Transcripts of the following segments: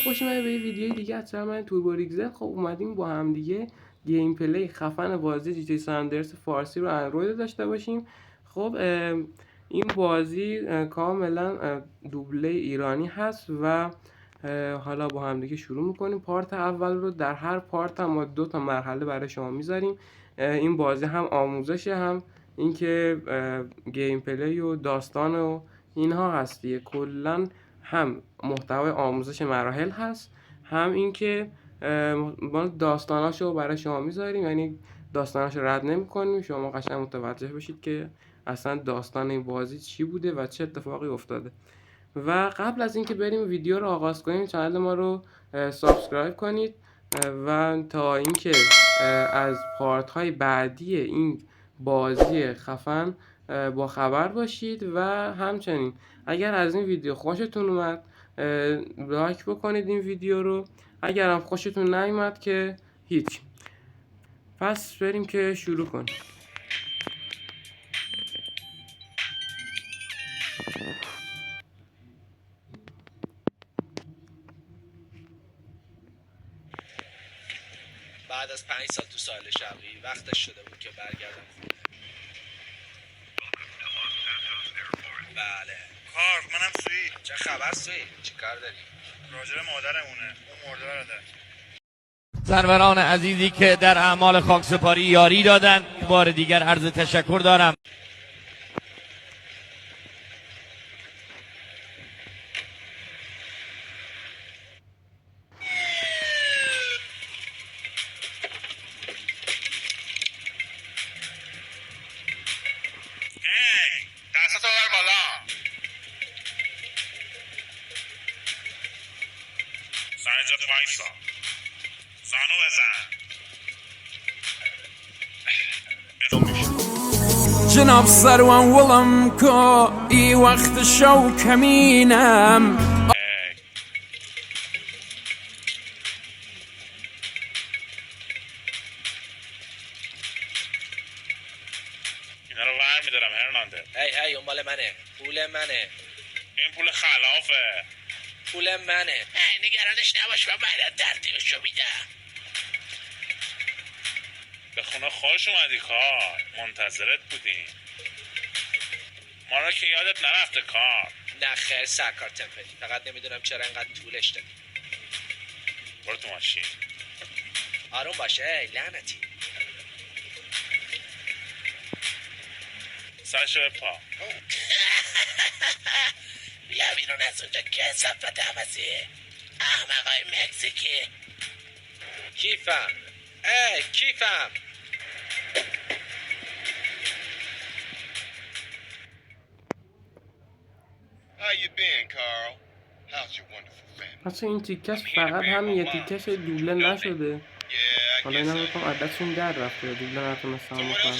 خوش اومدید به یه ویدیوی دیگه از چنل من توربوریگزل. خب اومدیم با هم دیگه گیم پلی خفن بازی جی تی سان اندرس فارسی رو اندروید داشته باشیم. خب این بازی کاملا دوبله ایرانی هست و حالا با هم دیگه شروع میکنیم. پارت اول رو در هر پارت هم ما 2 تا مرحله برای شما میذاریم. این بازی هم آموزشه، هم اینکه گیم پلی و داستان و اینها هست دیگه. کلا هم محتوای آموزش مراحل هست، هم اینکه ما داستاناشو برای شما میذاریم، یعنی داستاناشو رد نمی‌کنیم، شما قشنگ متوجه بشید که اصلا داستان این بازی چی بوده و چه اتفاقی افتاده. و قبل از اینکه بریم ویدیو رو آغاز کنیم کانال ما رو سابسکرایب کنید و تا اینکه از پارت های بعدی این بازی خفن با خبر باشید. و همچنین اگر از این ویدیو خوشتون اومد لایک بکنید این ویدیو رو، اگر هم خوشتون نیومد که هیچ. پس بریم که شروع کنیم. بعد از 5 سال تو ساحل شرقی وقتش شده بود که برگردم خونه. بله کار منم سویی. چه خبر سویی؟ چی کار داری؟ راجب مادرمونه، اون مرده برادر. سروران عزیزی که در اعمال خاکسپاری یاری دادن، بار دیگر عرض تشکر دارم. دستتو ببر بالا. سر جات وایسا. زانو بزن. جناب سروان ولم کو ای وقت شو کمینم. اینا رو ور میدارم هرنانده. هی اون مال منه، پول منه. این پول خلافه. پول منه. نگرانش نباش، من بعدا ترتیبشو میدم. به خونه خوش اومدی کار، منتظرت بودیم. ما رو که یادت نرفته کار. نه خیر سرکار تمپلی، فقط نمیدونم چرا اینقدر طولش دادی. برو تو ماشین. آروم باشه لعنتی. سرشو به پا. بیا بیرون از اونجا که صفت عوضی احمقای مکزیکی. کیفم کیفم. اصلا این تیکش فقط هم یه تیکش دوبله نشده. حالا اینا رو بکنم عددشون در رفته یا دوبله نتونستم بکنم.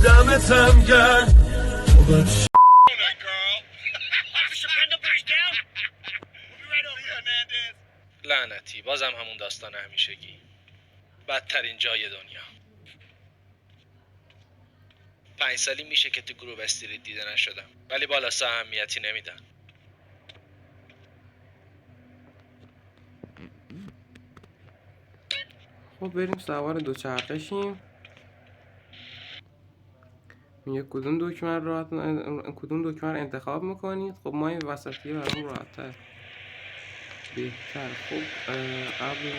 دمتم گرد. لعنتی بازم همون داستان همیشگی، بدترین جای دنیا. 5 سالی میشه که تو گروه استریت دیده نشدم، ولی بالا سا اهمیتی نمیدن. خب بریم سوار دوچرخه شیم. میگه کدوم دکمه رو انتخاب میکنید. خب ما این وسطیه برامون راحت‌تر بهتر. خب قبل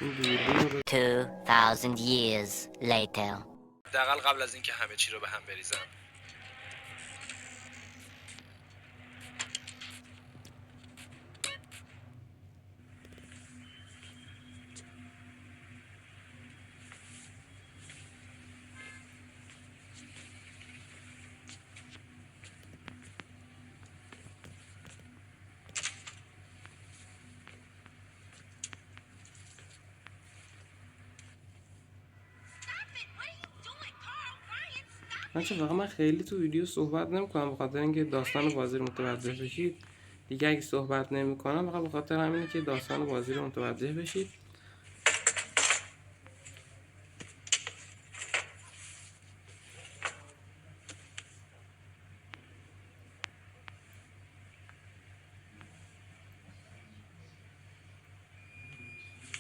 این دوربین رو 2000 years later. حداقل قبل از اینکه همه چی رو به هم بریزم. من خیلی تو ویدیو صحبت نمیکنم به خاطر اینکه داستان بازی رو متوجه بشید. دیگه اگه صحبت نمی‌کنم فقط به خاطر همینه که داستان بازی رو متوجه بشید.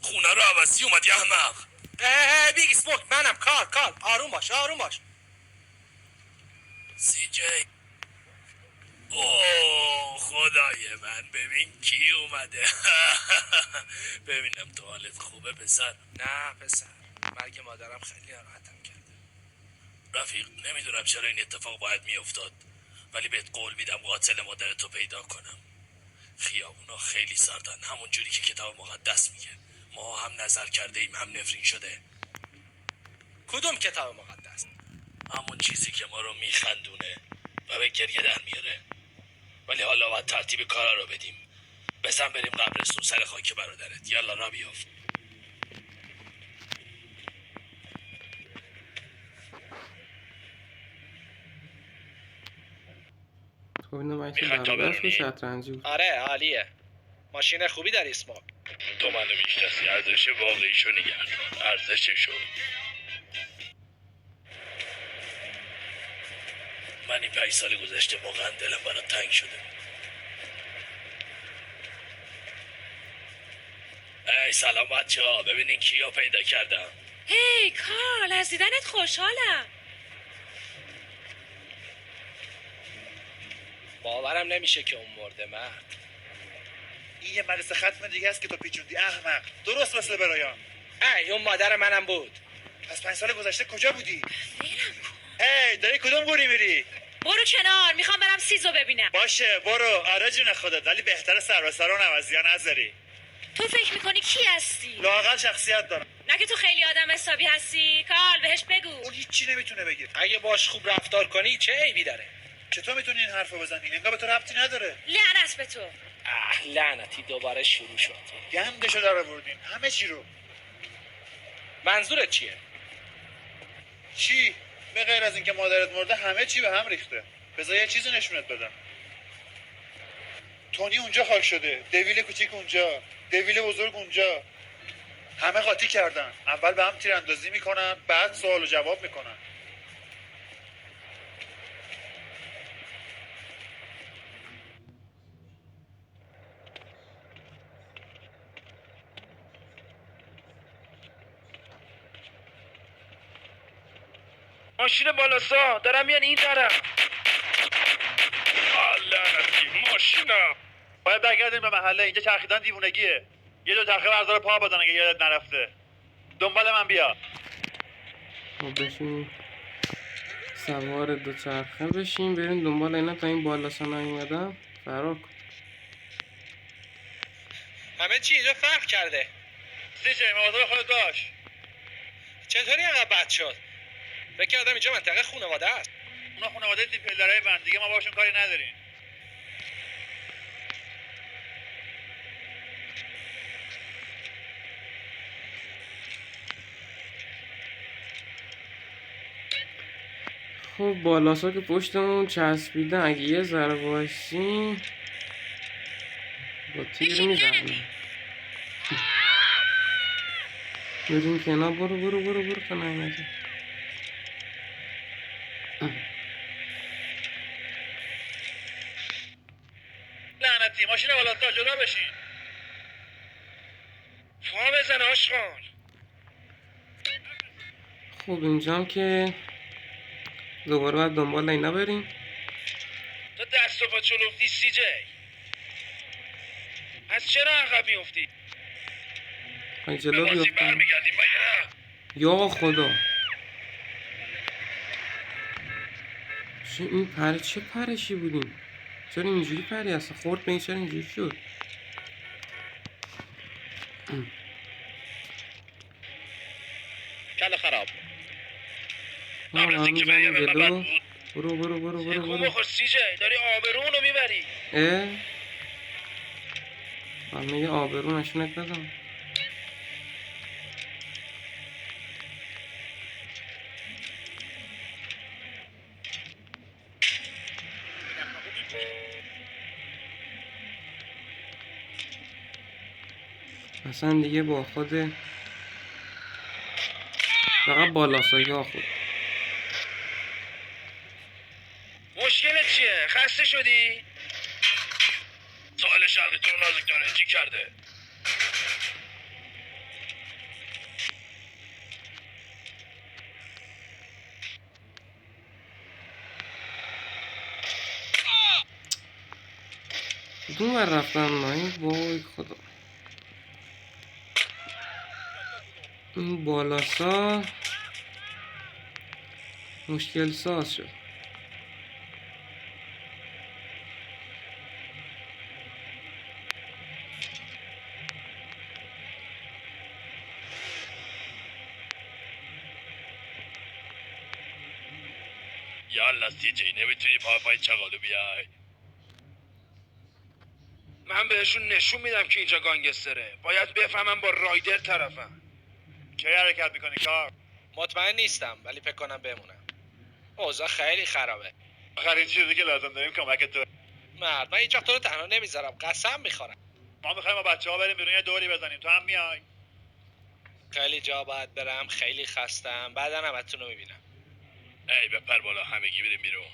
خونه رو عوضی اومدی احمق. بیگ اسموک منم. کار آروم باش. سی جی. اوه خدای من، ببین کی اومده. ببینم تو حالت خوبه پسر. نه پسر، مرگ مادرم خیلی ناراحتم کرده. رفیق نمیدونم چرا این اتفاق باید میافتاد، ولی بهت قول میدم قاتل مادرتو پیدا کنم. خیابونا خیلی سردن، همون جوری که کتاب مقدس میگه. ما هم نظر کرده ایم هم نفرین شده. کدوم کتاب مقدس؟ همون چیزی که ما رو میخندونه و به گریه در میاره. ولی حالا باید ترتیب کارا رو بدیم. بزن بریم قبرستون سر خاک برادرت. یالا را بیافت. خب اینو من میخوای تا برادرش برونی؟ شطرنجی بود. آره عالیه. ماشین خوبی در اسموک. تو منو میشناسی، ارزش واقعیشو نگردان. ارزششو. من این 5 سال گذشته واقعا دلم برات تنگ شده. ای سلام بچه ها، ببینین کیا پیدا کردم. هی کارل، از دیدنت خوشحالم. باورم نمیشه که اون مرده مرد. این یه مدرسه ختم دیگه است که تو پیچوندی احمق. درست مثل برایان. ای اون مادر منم بود. از 5 سال گذشته کجا بودی؟ هی داری کدوم گوری میری؟ برو کنار، میخوام برم سیزو ببینم. باشه برو. آره جون خودت، ولی بهتره سر و سر و نوازی ها نذاری. تو فکر میکنی کی هستی؟ لااقل شخصیت دارم. نه که تو خیلی آدم حسابی هستی. کارل بهش بگو. اون هیچی نمیتونه بگه. اگه باش خوب رفتار کنی چه عیبی داره؟ چطور میتونی این حرفو بزنی؟ انگار به تو ربطی نداره. لعنت به تو. لعنتی دوباره شروع شد. گندشو در آوردین همه چی رو. منظورت چیه؟ چی؟ به غیر از اینکه مادرت مرده همه چی به هم ریخته. بذار یه چیزی نشونت بدم. تونی اونجا خاک شده، دویل کوچیک اونجا، دویل بزرگ اونجا. همه قاطی کردن. اول به هم تیراندازی میکنن، بعد سوال و جواب میکنن. ماشین بالاسا دارم میان این طرف. لعنتی ماشینا. باید برگردیم به محله. اینجا چرخیدن دیوونگیه. یه دو چرخه بردار پا بزن اگه یادت نرفته. دنبال من بیا. خب بشین سوار دوچرخه بشین بریم دنبال اینا تا این بالاسا نیومدن فرار کن. همه چی اینجا فرق کرده. سیجی مواظب خودت باش. چطوری اینقدر بد شد؟ فکر کردم اینجا منطقه خانواده است. اونا خانواده تیم پلرای من دیگه، ما باشون کاری نداریم. خب بالاسا که پشتمون چسبیدن، اگه یه ذره وایسیم با تیر میزنیم. بریم کنار. برو تا نیمده. لعنتی ماشین بالاسا جدا بشین. فا بزن آشغال. خب اینجام که دوباره باید دنبال اینا بریم. تو دست و پا چلوفتی سی جی. از چرا عقب میفتی؟ های جلو بیفتن. برمیگردیم یا خدا این پر چه پرشی بودیم؟ چرا اینجوری پری هست؟ خورد به این چرا اینجوری شد؟ کل خراب. همین جلو. برو بخور سی جی، داری آبرون رو میبری. من میگه آبرو نشونت بدم. اصلا دیگه با خود فقط بالاسایی ها خود. مشکلت چیه؟ خسته شدی؟ ساحل شرقی تو رو نازک نارنجی کرده. کدوم ور رفتن نایی؟ وای خدا. این بالاسا مشکل ساز شد. یالا سی جی نمیتونی پای چغالو بیای؟ من بهشون نشون میدم که اینجا گانگستره. باید بفهمم با رایدر طرفم. کی حرکت میکنی کار؟ مطمئن نیستم ولی فکر کنم بمونم. اوضاع خیلی خرابه. آخرین چیزی که لازم داریم کمک تو. مرد من هیچ وقت تو رو تنها نمیذارم، قسم میخورم. ما میخوایم با بچه‌ها بریم بیرون یه دوری بزنیم. تو هم میای؟ خیلی جا باید برم، خیلی خستم، بعدا همتون رو میبینم. ای بپر بالا، همگی بریم بیرون.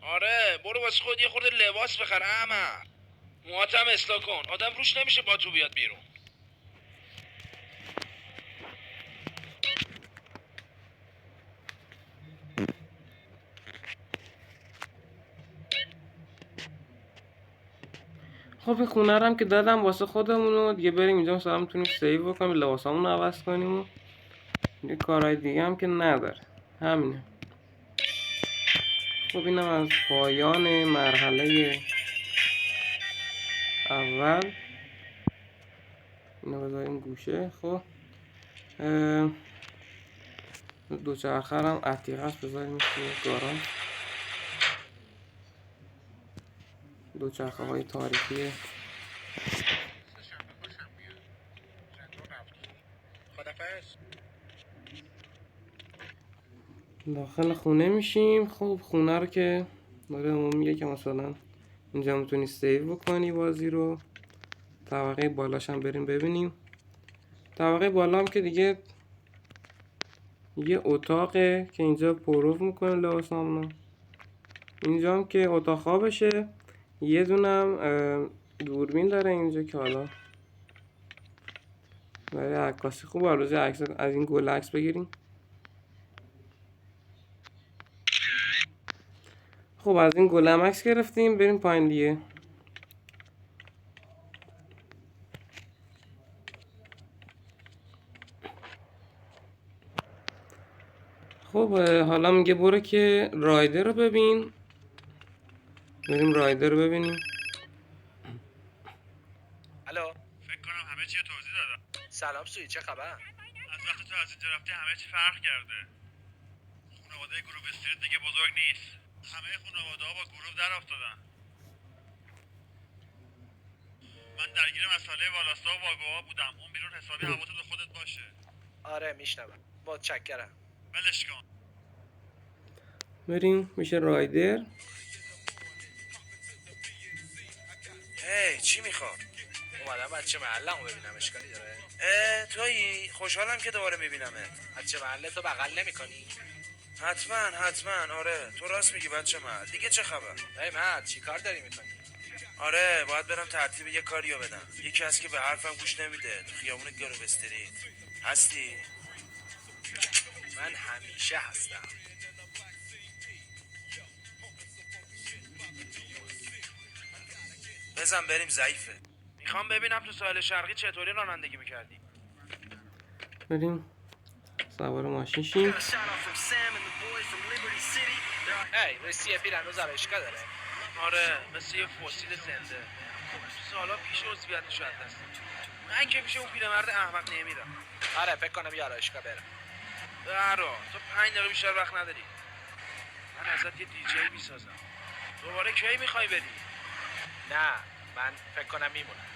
آره برو واسه خود یه خورده لباس بخر احمد. موهات هم اصلاح کن. آدم روش نمیشه با تو بیاد بیرون. خب این خونه رو هم که دادم واسه خودمون دیگه بریم اینجا مثلا میتونیم سیو بکنیم، لباسامون رو عوض کنیم و یه کارهای دیگه هم که نداره. همینه. خب اینم از پایان مرحله اول. اینو بذاریم گوشه. خب دوچرخه هم عتیقه است بذاریم توی گاراژ. دوچرخه های تاریخی داخل خونه میشیم. خب خونه رو که داره میگه که مثلا اینجا میتونی سیو بکنی بازی رو. طبقه بالاش هم بریم ببینیم. طبقه بالا هم که دیگه یه اتاقه که اینجا پروف میکنه لباسامونو. اینجا هم که اتاق خوابشه. یه دونم دوربین داره اینجا که حالا برای عکاسی خوب آرزوی عکس از این گل عکس بگیریم. خب از این گل عکس گرفتیم، بریم پایین دیگه. خب حالا میگه برو که رایدر رو ببین. بریم رایدر رو ببینیم. الو، فکر کنم همه چی توضیح دادم. سلام سوی، چه خبر؟ از وقتی تو از اینجا رفتی همه چی فرق کرده. خانواده گروه استریت دیگه بزرگ نیست. همه خانواده ها با گروه در افتادن. من درگیر مسئله والاستا و واگوها بودم. اون بیرون حسابی حواست به خودت باشه. آره میشنوم، متشکرم. ولش کن. بریم میشه رایدر. هی چی میخواد؟ اومدم بچه محلم رو ببینم، اشکالی داره؟ تویی؟ خوشحالم که دوباره میبینمت. بچه محله تو بغل نمی کنی؟ حتما آره، تو راست میگی بچه محل. دیگه چه خبر؟ ای مرد چی کار داری میکنی؟ آره باید برم ترتیب یه کاریو بدم. یکی هست که به حرفم گوش نمیده تو خیابون گروه استریت. هستی؟ من همیشه هستم. بزن بریم، ضعیفه. میخوام ببینم تو ساحل شرقی چطوری رانندگی میکردی. بریم سوار ماشین شیم. ای رسی پیر هنوز آرایشگاه داره؟ آره مثل یه فسیل زنده. سالا پیش عضویتش از دست. من که پیش اون پیرمرد احمق نمیرم. آره فکر کنم یه آرایشگاه برم. برا تو 5 دقیقه بیشتر وقت نداری. من ازت یه دیجی میسازم. دوباره کی میخوای بری؟ نه من فکر کنم میمونم.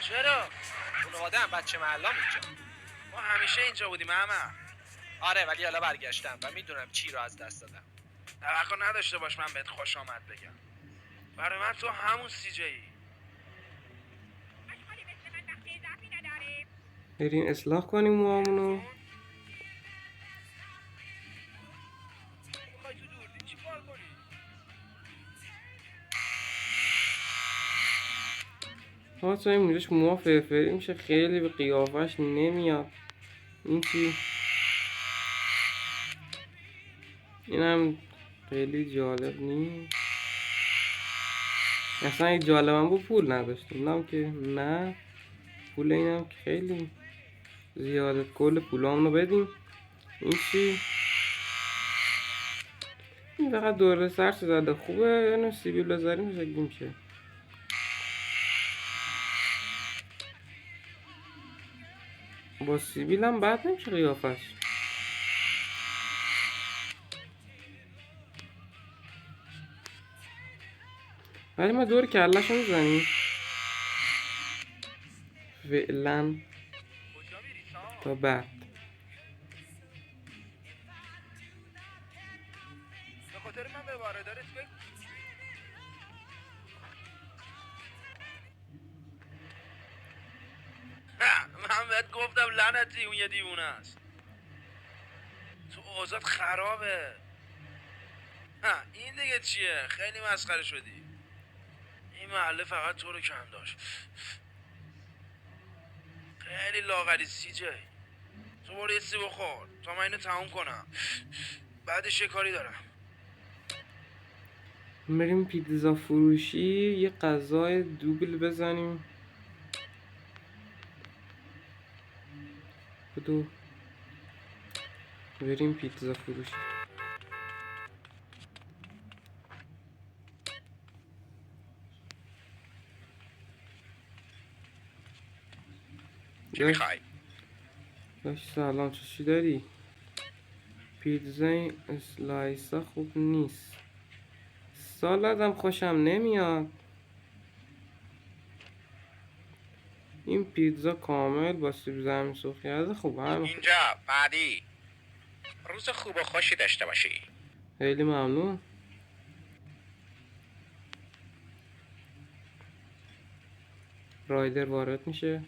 چرا؟ خانواده هم بچه محلام اینجا. ما همیشه اینجا بودیم احمق. آره ولی حالا برگشتم و میدونم چی رو از دست دادم. توقع نداشته باش من بهت خوش آمد بگم. برای من تو همون سی جی. بریم اصلاح کنیم موامونو. حتی این موجش موها فرفری میشه، خیلی به قیافش نمیاد. این چی؟ اینم خیلی جالب نیست. اصلا این جالب هم بود پول نداشتیم. اینم که نه، پول اینم که خیلی زیاده. کل پولامونو بدیم. این چی؟ این فقط دوره سرش زده. خوبه یا نه سیبیل بذاریم شکلی میشه. با سیبیل هم بد نمیشه قیافش. ولی ما دور کلش رو میزنیم فعلا تا بعد. من بهت گفتم لعنتی اون یه دیوونه است. تو اوضاعت خرابه. این دیگه چیه؟ خیلی مسخره شدی. این محله فقط تو رو کم داشت. خیلی لاغری سی جی. تو برو یه سی بخور تا من اینو تموم کنم، بعدش یه کاری دارم. بریم پیتزا فروشی یه غذای دوبل بزنیم. بدو بریم پیتزا فروشی. چی میخوای؟ داشت سلام، چی داری؟ پیتزا اسلایسا خوب نیست. سالادم خوشم نمیاد. این پیتزا کامل با سیب زمینی سرخ کرده خوبه. اینجا بعدی. روز خوب و خوشی داشته باشی. خیلی ممنون. رایدر وارد میشه.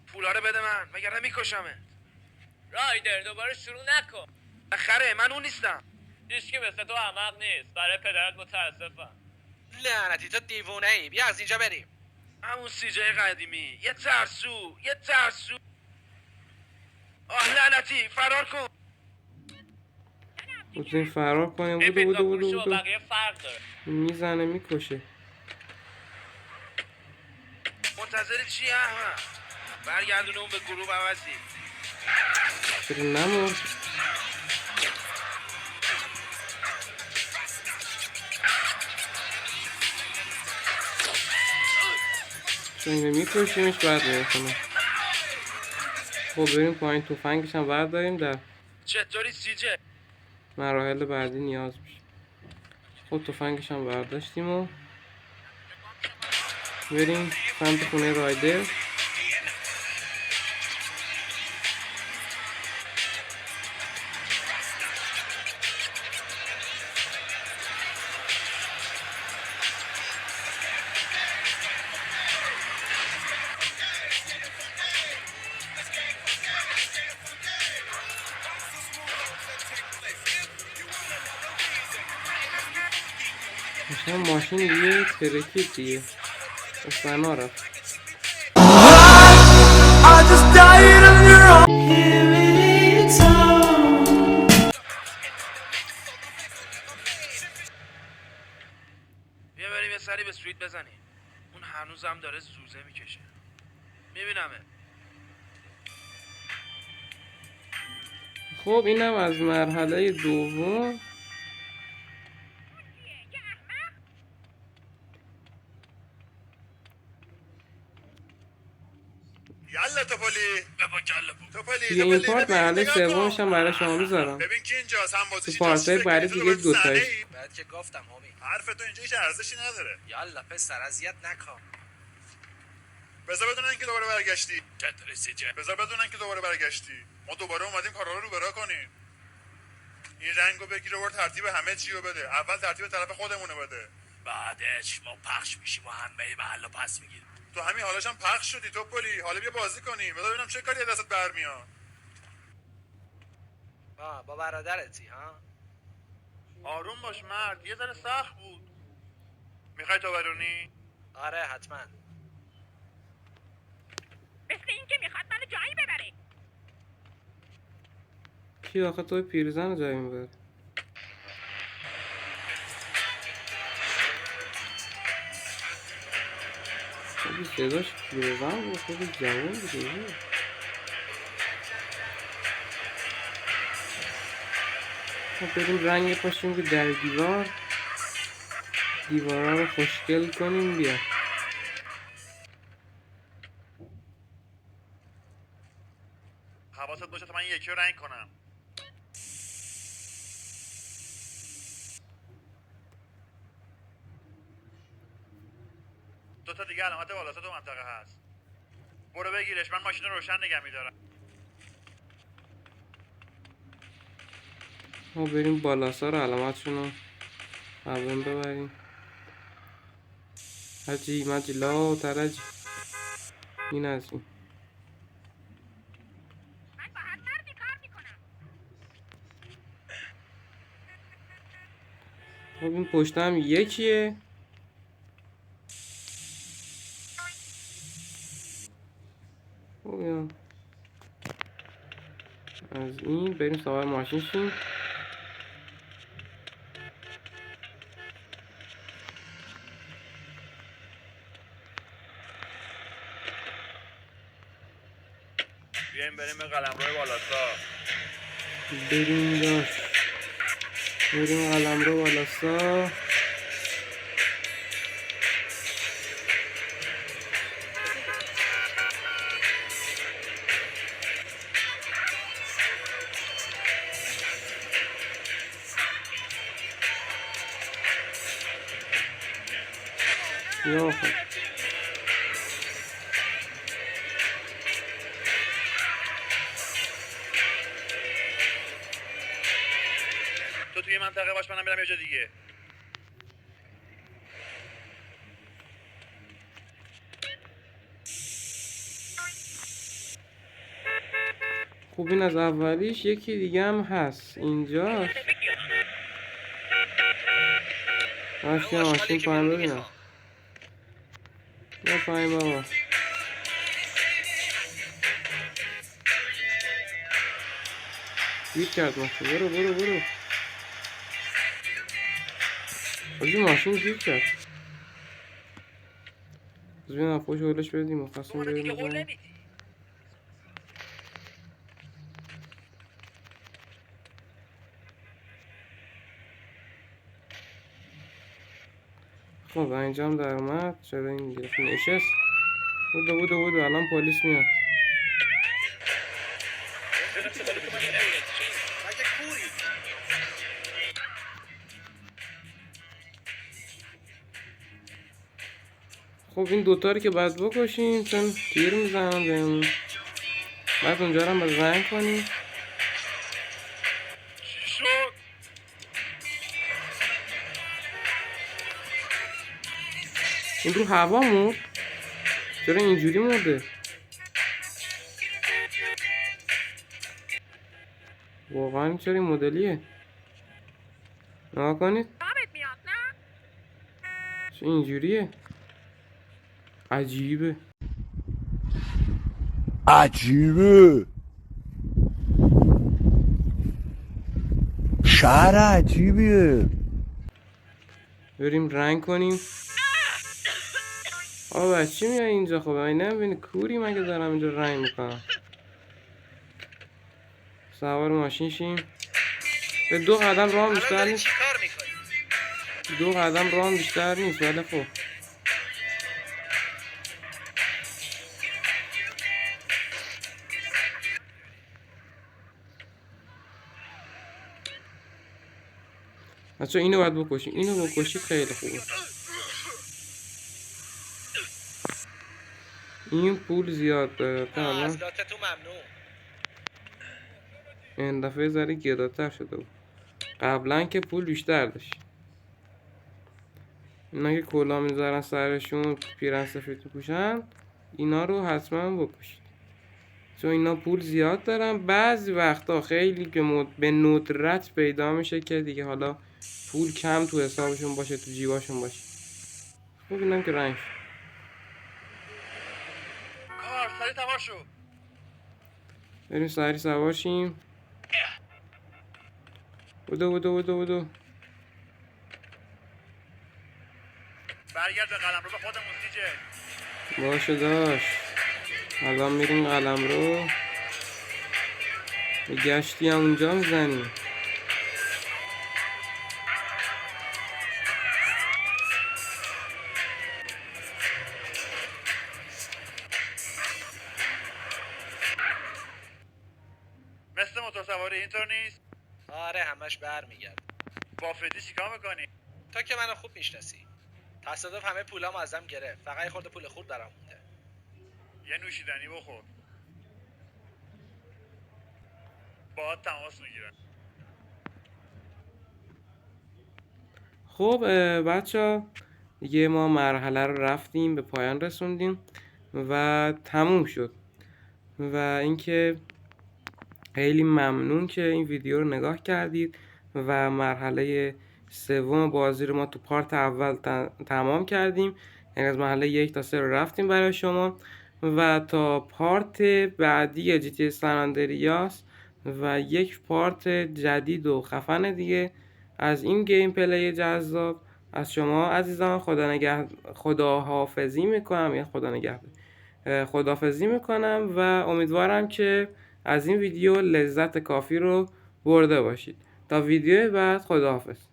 پولا رو بده من وگرنه میکشمت. رایدر دوباره شروع نکن. خره من اون نیستم. هیچکی مثل تو احمق نیست. برای پدرت متاسفم. لعنتی تو دیوونه ای. بیا از اینجا بریم. همون سی جی قدیمی. یه ترسو. لعنتی فرار کن. بودیم فرار کنیم. بودو با بقیه فرق داره. میزنه میکشه. منتظر چی احمد؟ برگردونه اون به گروه عوضی. چرا نمون؟ چون اینو میکشیمش بعد میکنه. خب بریم پایین. توفنگش هم برداریم. در چطوری سی جی؟ مراحل بعدی نیاز میشه. خب توفنگش هم برداشتیم و بریم سمت خونه رایدر. ماشین دیگه ترکید دیگه فنا رفت. بیا بریم یه سری به سویت بزنیم. اون هنوزم داره زوزه میکشه. میبینمه. خب اینم از مرحله دوم. یالا دیگه این پارت مرحله سومش هم برای شما میذارم. ببین کی اینجاست. هم بازی تو پارت‌های بعدی دیگه دوتاش. بعد که گفتم همی. حرف تو اینجا هیچ ارزشی نداره. یالا پسر اذیت نکن. بذار بدونن که دوباره برگشتی. چطوری سی جی؟ بذار بدونن که دوباره برگشتی. ما دوباره اومدیم کارا رو برا کنیم. این رنگو بگیر و ترتیب همه چی رو بده. اول ترتیب طرف خودمونه بده. بعدش ما پخش میشیم و همه محل پس میگیریم. تو همین حالش هم پخش شدی توپلی. حالا بیا بازی کنیم، بذار ببینم چه کاری از دستت برمیاد. با برادرتی ها؟ آروم باش مرد، یه ذره سخت بود. میخوای تو برونی؟ آره حتما. مثل اینکه میخواد منو جایی ببره. کی آخه توی پیرزن جایی میبره؟ خیلی صداش پیرزن بود، خیلی جوان بود. خب بریم رنگ پاشیم که در دیوارا رو خوشگل کنیم. بیا حواست باشه تا من یکی رو رنگ کنم. دو تا دیگه علامت بالا تو منطقه هست. برو بگیرش، من ماشین رو روشن نگه میدارم. ما بریم بالاسا رو علامتشون رو قبول ببریم. حجی مجی لا ترجی. این از این. من با هر مردی کار میکنم. خب این پشت هم یکیه. خب یا از این بریم سوار ماشین شیم. بیایم بریم به قلمرو بالاسا. بریم داشت. بریم قلمرو بالاسا. یا خب تو توی منطقه باش، منم برم یه جا دیگه. خب این از اولیش. یکی دیگه هم هست اینجاست. باشه ماشین پایم ببینم. یا پایم بابا. گیر کرد ماشین. برو آجی ماشین گیر کرد. از بین افاش هولش بدیم و خواستیم بریم بزنیم. خب اینجا هم در اومد. چرا این گرفت نشست. بودو الان پلیس میاد. خب این دوتا رو که باید بکشیم چون تیر میزنن بهمون. بعد اونجا رو هم باید رنگ کنیم. این رو هوا مرد. چرا اینجوری مرده؟ واقعا چرا این مدلیه؟ نگاه کنید چه اینجوریه؟ عجیبه. شهر عجیبیه. بریم رنگ کنیم. بچه میای اینجا. خب این نمیبینی کوری مگه دارم اینجا رنگ میکنم. سوار ماشین شیم. به 2 قدم راه بیشتر نیست. کار میکنی؟ 2 قدم راه بیشتر نیست ولی خب بچه اینو باید بکشیم. اینو بکشید خیلی خوبه. این پول زیاد داره. اصلات تو ممنوع. این دفعه ذره گراتر شده بود. قبلا که پول بیشتر داشت. اینا که کلاه میذارن سرشون، پیرن سفید میپوشن، اینا رو حتما بکشید، چون اینا پول زیاد دارن. بعضی وقتا خیلی که به ندرت پیدا میشه که دیگه حالا پول کم تو حسابشون باشه، تو جیباشون باشه. خب اینم که رنگ شد. کار سری تمام شو. بریم سری سوار شیم. بودو برگرد به قلم رو به خودمون دیجه. باشه داشت. الان میریم قلم رو به گشتی هم اونجا میزنیم. مثل موتور سواری اینطور نیست؟ آره همش برمیگرده. با فدی چیکار میکنی؟ تو که منو خوب میشناسی. تصادف همه پولامو ازم گرفت. فقط یه خورده پول خورد برام مونده. یه نوشیدنی بخور. باهات تماس میگیرن. خب بچه دیگه ما مرحله رو رفتیم، به پایان رسوندیم و تموم شد. و اینکه خیلی ممنون که این ویدیو رو نگاه کردید و مرحله سوم بازی رو ما تو پارت اول تمام کردیم. یعنی از مرحله 1 تا 3 رو رفتیم برای شما و تا پارت بعدی جی تی سن آندریاس و یک پارت جدید و خفن دیگه از این گیم پلی جذاب از شما عزیزان خداحافظی میکنم و امیدوارم که از این ویدیو لذت کافی رو برده باشید. تا ویدیو بعد، خداحافظ.